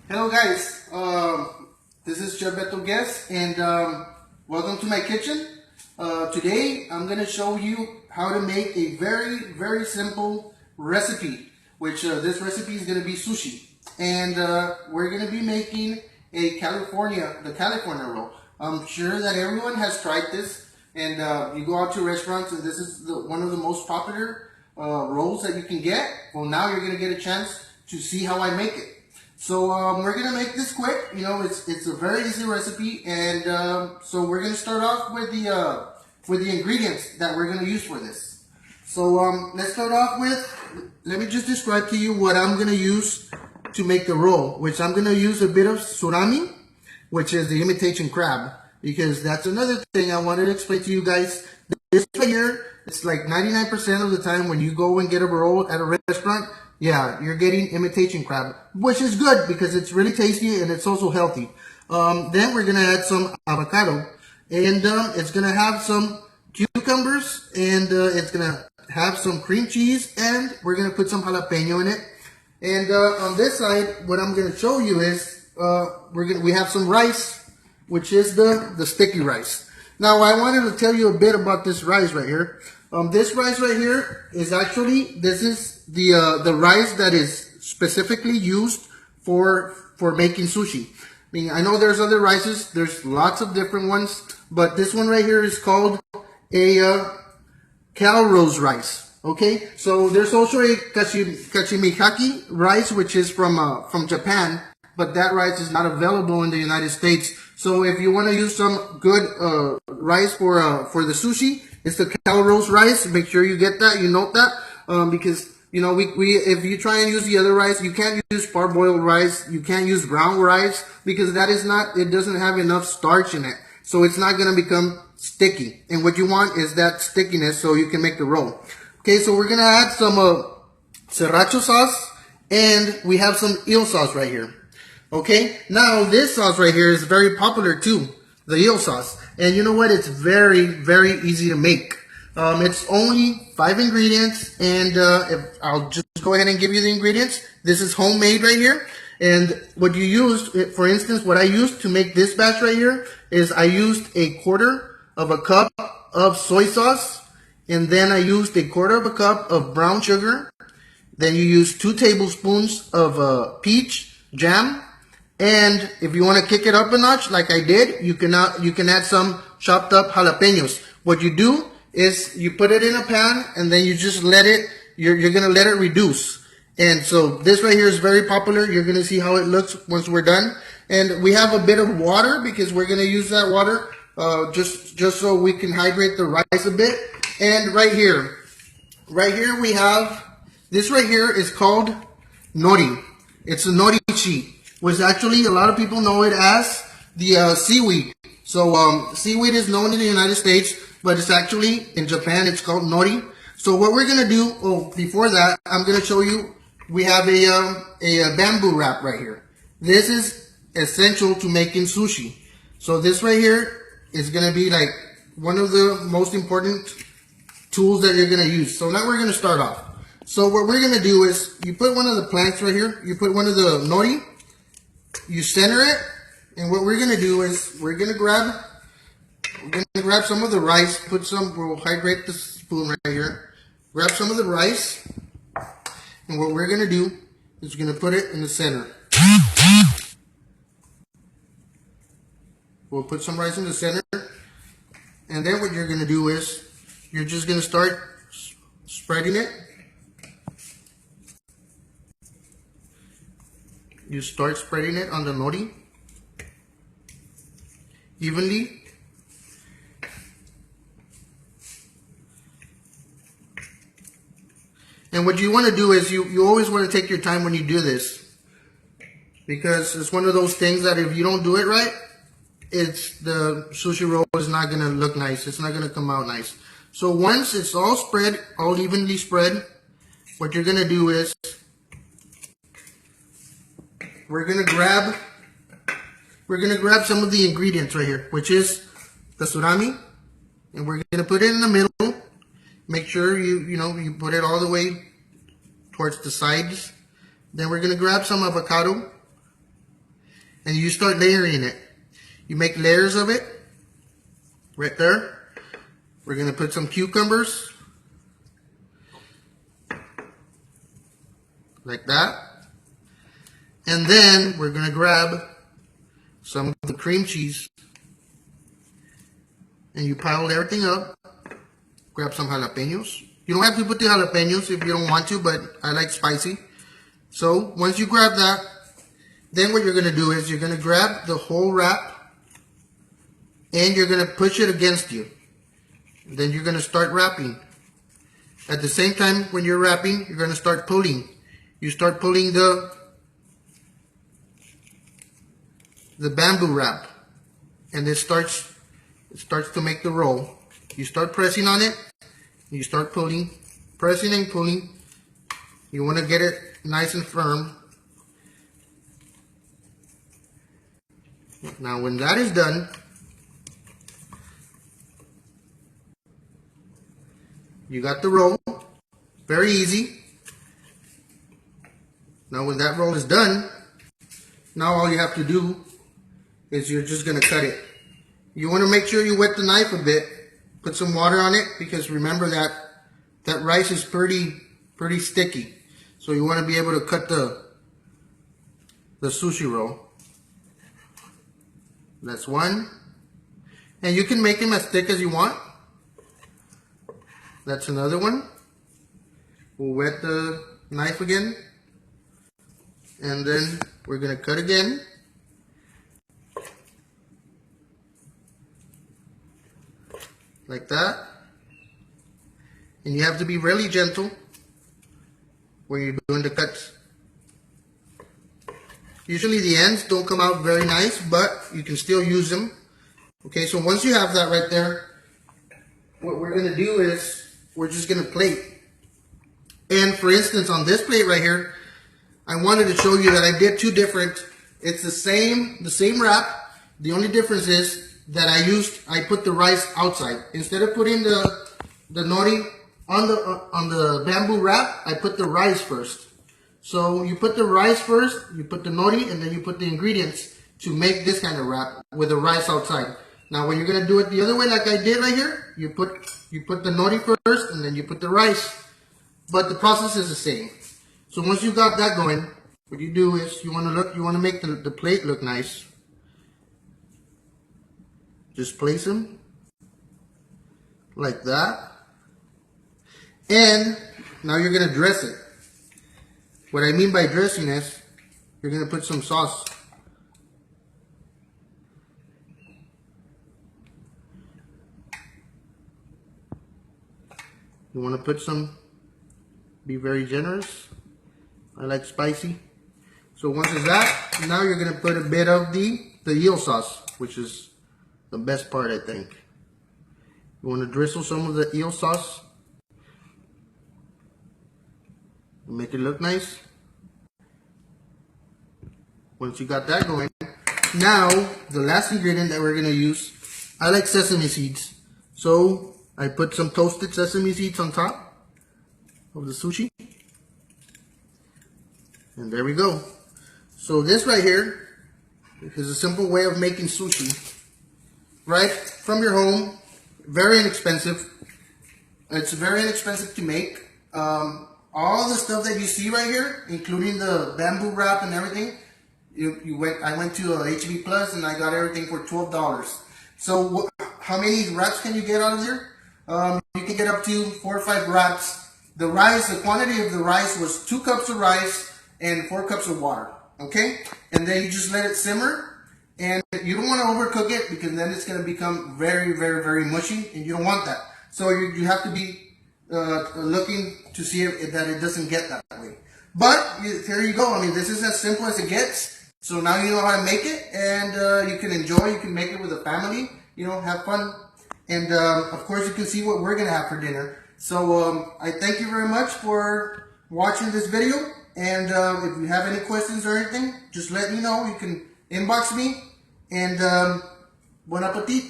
Hello guys, this is Cheff Betos and welcome to my kitchen. Today I'm going to show you how to make a very simple recipe, which this recipe is going to be sushi. And we're going to be making the California roll. I'm sure that everyone has tried this, and you go out to restaurants and this is one of the most popular rolls that you can get. Well, now you're going to get a chance to see how I make it. So we're gonna make this quick. You know, it's a very easy recipe, and so we're gonna start off with the ingredients that we're gonna use for this. So let's start off with. Let me just describe to you what I'm gonna use to make the roll. Which I'm gonna use a bit of surami, which is the imitation crab, because that's another thing I wanted to explain to you guys. This right here, it's like 99% of the time when you go and get a roll at a restaurant. Yeah, you're getting imitation crab, which is good because it's really tasty and it's also healthy. Then we're going to add some avocado, and it's going to have some cucumbers, and it's going to have some cream cheese, and we're going to put some jalapeno in it. And on this side, what I'm going to show you is we have some rice, which is the sticky rice. Now, I wanted to tell you a bit about this rice right here. This rice right here is actually, this is the rice that is specifically used for making sushi. I mean, I know there's other rices, there's lots of different ones, but this one right here is called a cal rose rice. Okay, so there's also a kachimihaki rice, which is from Japan, but that rice is not available in the United States. So if you want to use some good rice for the sushi, it's the cal rose rice. Make sure you get that, you note that, because you know if you try and use the other rice, you can't use parboiled rice, you can't use brown rice, because that is not, it doesn't have enough starch in it, so it's not going to become sticky. And what you want is that stickiness so you can make the roll. Okay, so we're gonna add some sriracha sauce, and we have some eel sauce right here. Okay, now this sauce right here is very popular too, the eel sauce. And you know what? It's very easy to make. It's only 5 ingredients, and if I'll just go ahead and give you the ingredients. This is homemade right here. And what you use, for instance, what I used to make this batch right here is I used a quarter of a cup of soy sauce, and then I used a quarter of a cup of brown sugar. Then you use 2 tablespoons of peach jam. And if you want to kick it up a notch, like I did, you can add some chopped up jalapenos. What you do is you put it in a pan, and then you just let it, you're going to let it reduce. And so this right here is very popular. You're going to see how it looks once we're done. And we have a bit of water because we're going to use that water just so we can hydrate the rice a bit. And right here we have, this right here is called nori. It's a nori sheet, which actually a lot of people know it as the seaweed. So seaweed is known in the United States, but it's actually in Japan, it's called nori. So what we're gonna do, before that, I'm gonna show you, we have a bamboo wrap right here. This is essential to making sushi. So this right here is gonna be like one of the most important tools that you're gonna use. So now we're gonna start off. So what we're gonna do is, you put one of the planks right here, you put one of the nori, you center it, and what we're gonna do is we're gonna grab some of the rice, we'll hydrate the spoon right here, grab some of the rice, and what we're gonna do is we're gonna put it in the center. We'll put some rice in the center, and then what you're gonna do is you're just gonna start spreading it. You start spreading it on the nori evenly. And what you want to do is you always want to take your time when you do this, because it's one of those things that if you don't do it right, the sushi roll is not going to look nice. It's not going to come out nice. So once it's all spread, all evenly spread, what you're going to do is we're gonna grab some of the ingredients right here, which is the surami, and we're gonna put it in the middle. Make sure you put it all the way towards the sides. Then we're gonna grab some avocado, and you start layering it. You make layers of it right there. We're gonna put some cucumbers like that, and then we're gonna grab some of the cream cheese, and you pile everything up. Grab some jalapenos. You don't have to put the jalapenos if you don't want to, but I like spicy. So once you grab that, then what you're going to do is you're going to grab the whole wrap and you're going to push it against you. And then you're going to start wrapping. At the same time when you're wrapping, you're going to start pulling. You start pulling the bamboo wrap, and it starts to make the roll. You start pressing on it, you start pulling, pressing and pulling. You want to get it nice and firm. Now when that is done, you got the roll. Very easy. Now when that roll is done, now all you have to do is you're just going to cut it. You want to make sure you wet the knife a bit. Put some water on it, because remember that rice is pretty sticky. So you want to be able to cut the sushi roll. That's one. And you can make them as thick as you want. That's another one. We'll wet the knife again. And then we're going to cut again. Like that. And you have to be really gentle when you're doing the cuts. Usually the ends don't come out very nice, but you can still use them. Okay, so once you have that right there, what we're going to do is we're just going to plate. And for instance, on this plate right here, I wanted to show you that I did two different. It's the same wrap. The only difference is that I put the rice outside. Instead of putting the nori on the bamboo wrap, I put the rice first. So you put the rice first, you put the nori, and then you put the ingredients to make this kind of wrap with the rice outside. Now when you're gonna do it the other way, like I did right here, you put the nori first, and then you put the rice. But the process is the same. So once you got that going, what you do is you want to make the plate look nice. Just place them like that. And now you're going to dress it. What I mean by dressing is you're going to put some sauce. You want to put some, be very generous. I like spicy. So once it's that, now you're going to put a bit of the eel sauce, which is the best part, I think. You want to drizzle some of the eel sauce. Make it look nice. Once you got that going, now the last ingredient that we're going to use, I like sesame seeds. So I put some toasted sesame seeds on top of the sushi. And there we go. So this right here is a simple way of making sushi. Right from your home. Very inexpensive. It's very inexpensive to make. All the stuff that you see right here, including the bamboo wrap and everything, I went to HB Plus and I got everything for $12. So how many wraps can you get out of here? You can get up to 4 or 5 wraps. The rice, the quantity of the rice was 2 cups of rice and 4 cups of water. Okay? And then you just let it simmer. And you don't want to overcook it, because then it's going to become very, very, very mushy, and you don't want that. So you have to be looking to see that it doesn't get that way. But here you go. I mean, this is as simple as it gets. So now you know how to make it, and you can enjoy. You can make it with a family. You know, have fun. And of course, you can see what we're going to have for dinner. So I thank you very much for watching this video. And if you have any questions or anything, just let me know. You can inbox me, and bon appetit.